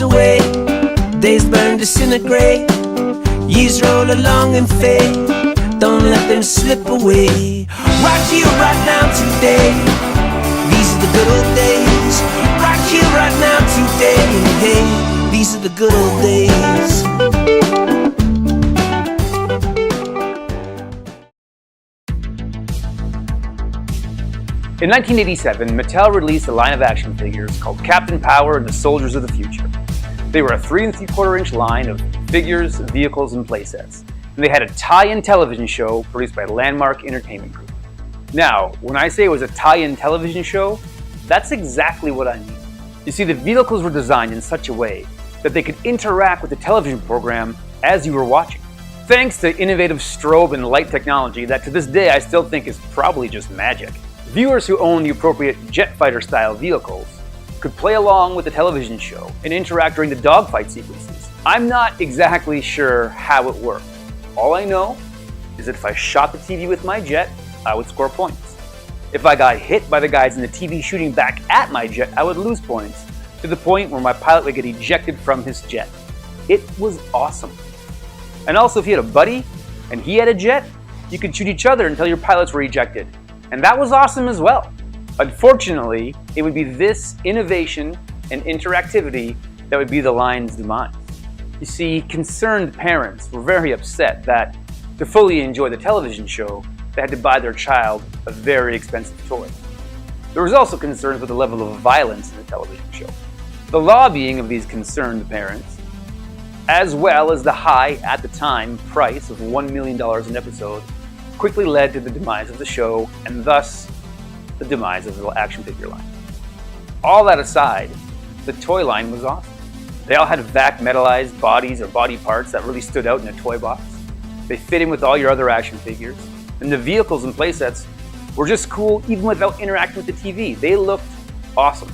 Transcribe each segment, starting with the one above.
away, days burn, disintegrate, years roll along and fade. Don't let them slip away. Right here, right now, today. These are the good old days. Right here, right now, today. Hey, these are the good old days. In 1987, Mattel released a line of action figures called Captain Power and the Soldiers of the Future. They were a 3 3/4-inch line of figures, vehicles, and playsets. And they had a tie-in television show produced by Landmark Entertainment Group. Now, when I say it was a tie-in television show, that's exactly what I mean. You see, the vehicles were designed in such a way that they could interact with the television program as you were watching. Thanks to innovative strobe and light technology that to this day I still think is probably just magic. Viewers who own the appropriate jet fighter style vehicles could play along with the television show and interact during the dogfight sequences. I'm not exactly sure how it worked. All I know is that if I shot the TV with my jet, I would score points. If I got hit by the guys in the TV shooting back at my jet, I would lose points, to the point where my pilot would get ejected from his jet. It was awesome. And also, if you had a buddy and he had a jet, you could shoot each other until your pilots were ejected. And that was awesome as well. Unfortunately, it would be this innovation and interactivity that would be the line's demise. You see, concerned parents were very upset that to fully enjoy the television show, they had to buy their child a very expensive toy. There was also concerns with the level of violence in the television show. The lobbying of these concerned parents, as well as the high, at the time, price of $1 million an episode, quickly led to the demise of the show, and thus the demise of the action figure line. All that aside, the toy line was awesome. They all had vac metallized bodies or body parts that really stood out in a toy box. They fit in with all your other action figures, and the vehicles and playsets were just cool even without interacting with the TV. They looked awesome.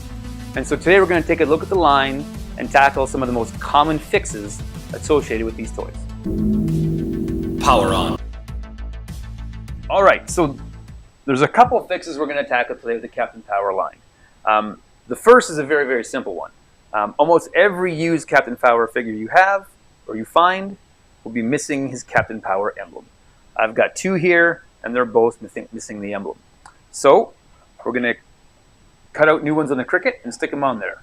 And so today we're going to take a look at the line and tackle some of the most common fixes associated with these toys. Power on. Alright, so there's a couple of fixes we're going to tackle today with the Captain Power line. The first is a very, very simple one. Almost every used Captain Power figure you have or you find will be missing his Captain Power emblem. I've got two here, and they're both missing the emblem. So we're going to cut out new ones on the Cricut and stick them on there.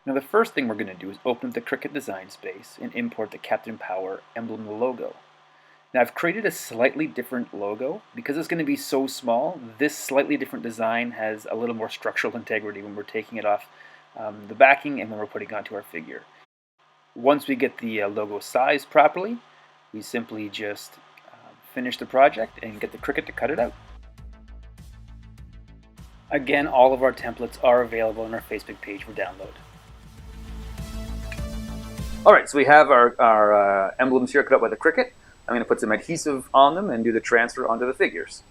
Now the first thing we're going to do is open up the Cricut design space and import the Captain Power emblem logo. Now I've created a slightly different logo. Because it's going to be so small, this slightly different design has a little more structural integrity when we're taking it off the backing and when we're putting it onto our figure. Once we get the logo sized properly, we simply just finish the project and get the Cricut to cut it out. Again, all of our templates are available on our Facebook page for download. Alright, so we have our emblems here cut out by the Cricut. I'm going to put some adhesive on them and do the transfer onto the figures.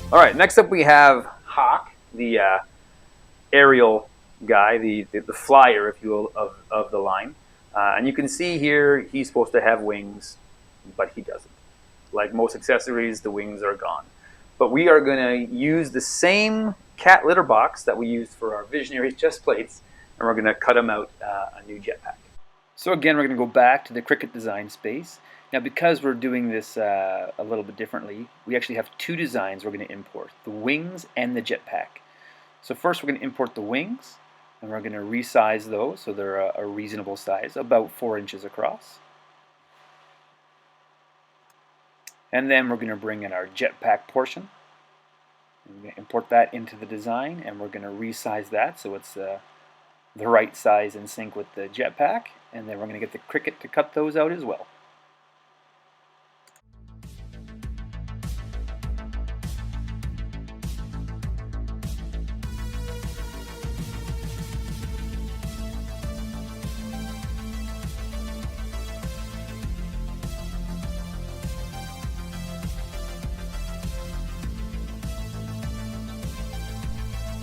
Alright, next up we have Hawk, the aerial guy, the flyer, if you will, of the line. And you can see here he's supposed to have wings, but he doesn't. Like most accessories, the wings are gone. But we are going to use the same cat litter box that we used for our Visionary chest plates, and we're going to cut them out a new jetpack. So again, we're going to go back to the Cricut design space. Now because we're doing this a little bit differently, we actually have two designs we're going to import, the wings and the jetpack. So first we're going to import the wings, and we're going to resize those so they're a reasonable size, about 4 inches across. And then we're going to bring in our jetpack portion. We're going to import that into the design, and we're going to resize that so it's the right size in sync with the jetpack. And then we're going to get the Cricut to cut those out as well.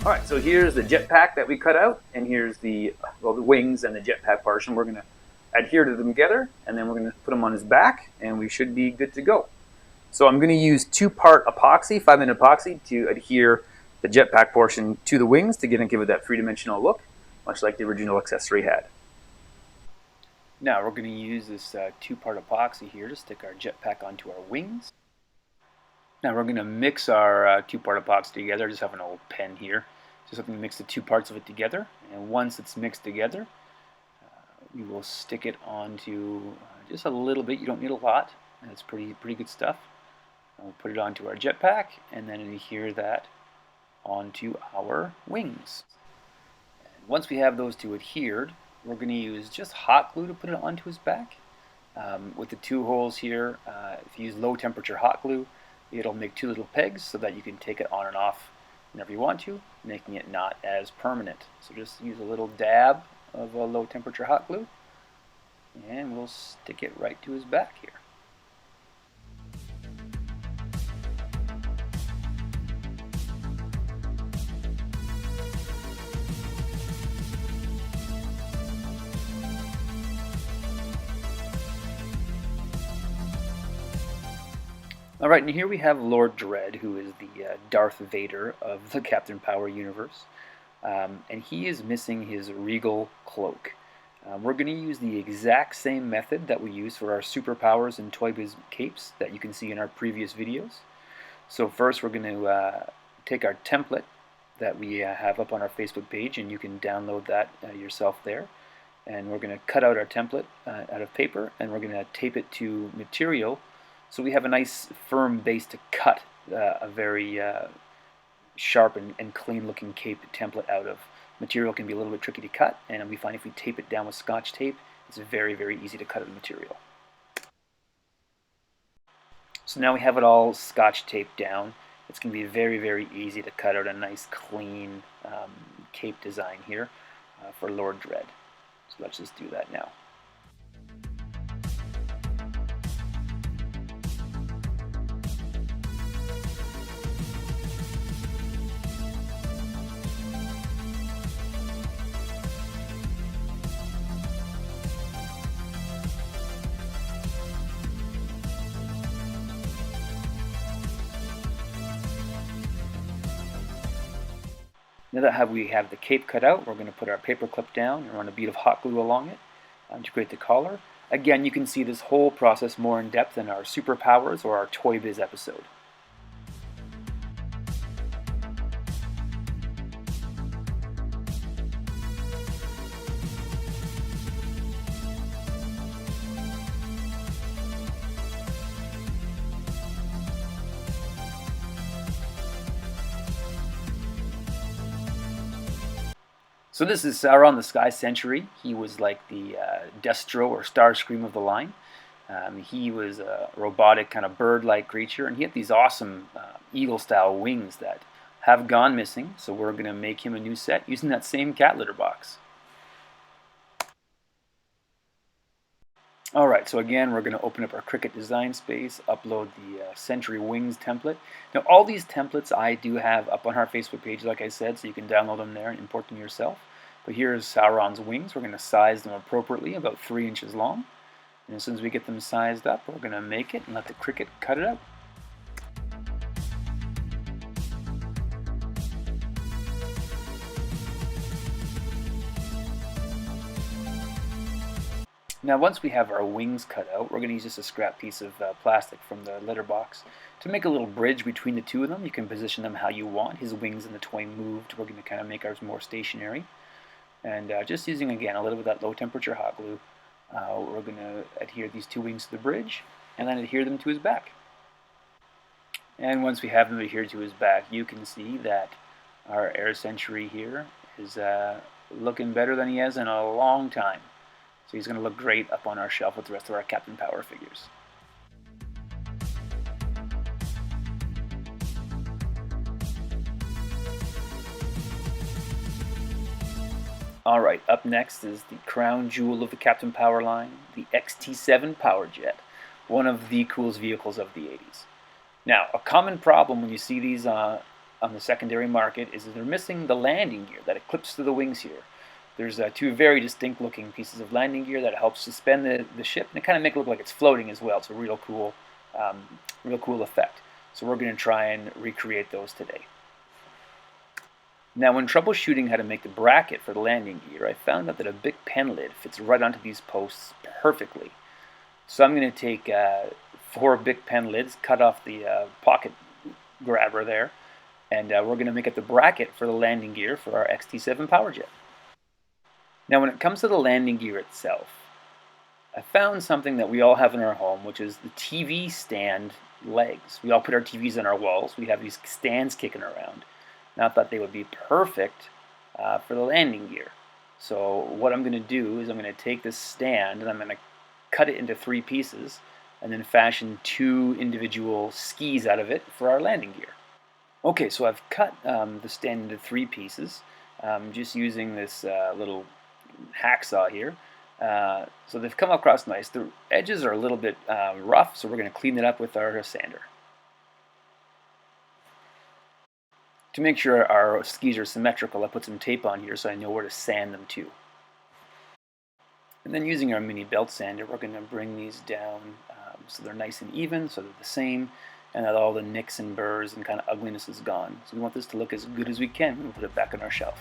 Alright, so here's the jetpack that we cut out, and here's the wings and the jetpack portion. We're going to adhere to them together, and then we're going to put them on his back, and we should be good to go. So I'm going to use 2-part epoxy, 5-minute epoxy, to adhere the jetpack portion to the wings to give it that three-dimensional look, much like the original XS3 had. Now we're going to use this 2-part epoxy here to stick our jetpack onto our wings. Now we're going to mix our 2-part epoxy together. I just have an old pen here. Just going to mix the 2 parts of it together, and once it's mixed together, we will stick it onto just a little bit. You don't need a lot, and it's pretty good stuff. We'll put it onto our jetpack, and then adhere that onto our wings. And once we have those 2 adhered, we're going to use just hot glue to put it onto his back. With the 2 holes here, if you use low temperature hot glue, it'll make 2 little pegs so that you can take it on and off whenever you want to, making it not as permanent. So just use a little dab of low temperature hot glue, and we'll stick it right to his back here. Alright, and here we have Lord Dread, who is the Darth Vader of the Captain Power universe. And he is missing his regal cloak. We're going to use the exact same method that we use for our superpowers and Toy Biz capes that you can see in our previous videos. So first we're going to take our template that we have up on our Facebook page, and you can download that yourself there. And we're going to cut out our template out of paper, and we're going to tape it to material so we have a nice firm base to cut a very sharp and clean looking cape template out of. Material can be a little bit tricky to cut, and we find if we tape it down with Scotch tape, it's very easy to cut out of the material. So now we have it all Scotch taped down. It's going to be very easy to cut out a nice clean cape design here for Lord Dread. So let's just do that now. Now that we have the cape cut out, we're going to put our paper clip down and run a bead of hot glue along it to create the collar. Again, you can see this whole process more in depth in our superpowers or our Toy Biz episode. So this is Sauron the Sky Sentry. He was like the Destro or Starscream of the line. He was a robotic kind of bird-like creature, and he had these awesome eagle-style wings that have gone missing, so we're going to make him a new set using that same cat litter box. Alright, so again, we're going to open up our Cricut design space, upload the Sentry Wings template. Now all these templates I do have up on our Facebook page, like I said, so you can download them there and import them yourself. But here's Sauron's wings. We're going to size them appropriately, about 3 inches long. And as soon as we get them sized up, we're going to make it and let the Cricut cut it out. Now once we have our wings cut out, we're going to use just a scrap piece of plastic from the litter box to make a little bridge between the two of them. You can position them how you want. His wings and the toy moved. We're going to kind of make ours more stationary. And just using, again, a little bit of that low temperature hot glue, we're going to adhere these 2 wings to the bridge and then adhere them to his back. And once we have them adhered to his back, you can see that our Air Sentry here is looking better than he has in a long time. So he's going to look great up on our shelf with the rest of our Captain Power figures. Alright, up next is the crown jewel of the Captain Power line, the XT7 Power Jet, one of the coolest vehicles of the 80s. Now, a common problem when you see these on the secondary market is they're missing the landing gear that clips to the wings here. There's two very distinct looking pieces of landing gear that helps suspend the ship, and it kind of make it look like it's floating as well. It's a real cool effect. So we're going to try and recreate those today. Now, when troubleshooting how to make the bracket for the landing gear, I found out that a big pen lid fits right onto these posts perfectly. So I'm going to take 4 big pen lids, cut off the pocket grabber there, and we're going to make it the bracket for the landing gear for our XT7 Power Jet. Now, when it comes to the landing gear itself, I found something that we all have in our home, which is the TV stand legs. We all put our TVs on our walls. We have these stands kicking around. And I thought they would be perfect for the landing gear. So what I'm going to do is I'm going to take this stand and I'm going to cut it into 3 pieces and then fashion 2 individual skis out of it for our landing gear. Okay, so I've cut the stand into 3 pieces. Just using this little hacksaw here. So they've come across nice. The edges are a little bit rough, so we're going to clean it up with our sander. To make sure our skis are symmetrical, I put some tape on here so I know where to sand them to. And then using our mini belt sander, we're going to bring these down so they're nice and even, so they're the same, and that all the nicks and burrs and kind of ugliness is gone. So we want this to look as good as we can when we put it back on our shelf.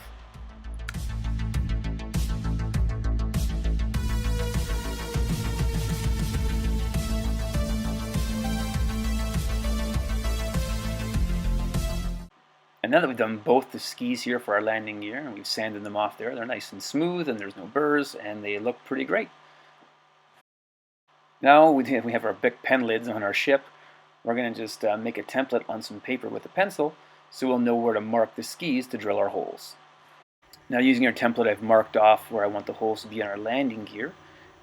And now that we've done both the skis here for our landing gear, and we've sanded them off there, they're nice and smooth and there's no burrs and they look pretty great. Now we have our big pen lids on our ship. We're going to just make a template on some paper with a pencil so we'll know where to mark the skis to drill our holes. Now, using our template, I've marked off where I want the holes to be on our landing gear.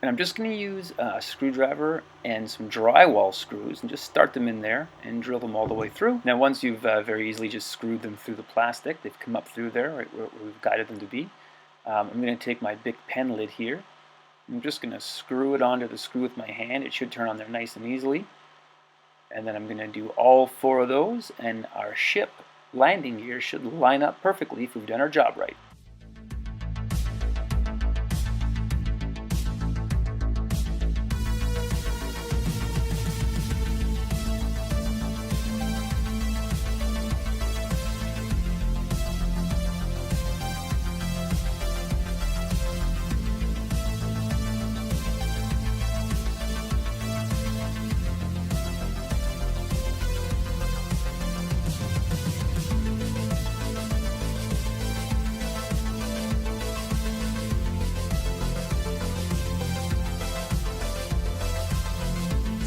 And I'm just going to use a screwdriver and some drywall screws and just start them in there and drill them all the way through. Now, once you've very easily just screwed them through the plastic, they've come up through there right where we've guided them to be. I'm going to take my big pen lid here. I'm just going to screw it onto the screw with my hand. It should turn on there nice and easily. And then I'm going to do all 4 of those, and our ship landing gear should line up perfectly if we've done our job right.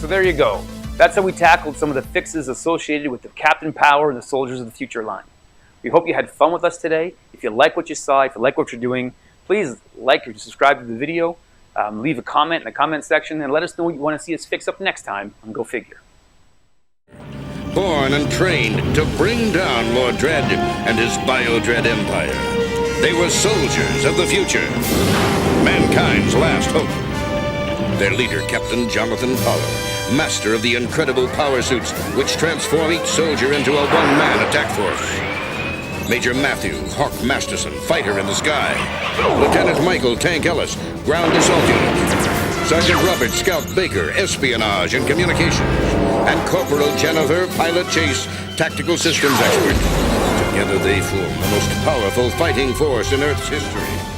So there you go. That's how we tackled some of the fixes associated with the Captain Power and the Soldiers of the Future line. We hope you had fun with us today. If you like what you saw, if you like what you're doing, please like or subscribe to the video. Leave a comment in the comment section and let us know what you want to see us fix up next time on GoFigure. Born and trained to bring down Lord Dread and his Bio-Dread empire. They were soldiers of the future, mankind's last hope. Their leader, Captain Jonathan Power, master of the incredible power suits which transform each soldier into a one-man attack force. Major Matthew Hawk Masterson, fighter in the sky. Lieutenant Michael Tank Ellis, ground assault unit. Sergeant Robert Scout Baker, espionage and communications. And Corporal Jennifer, pilot chase, tactical systems expert. Together they form the most powerful fighting force in Earth's history.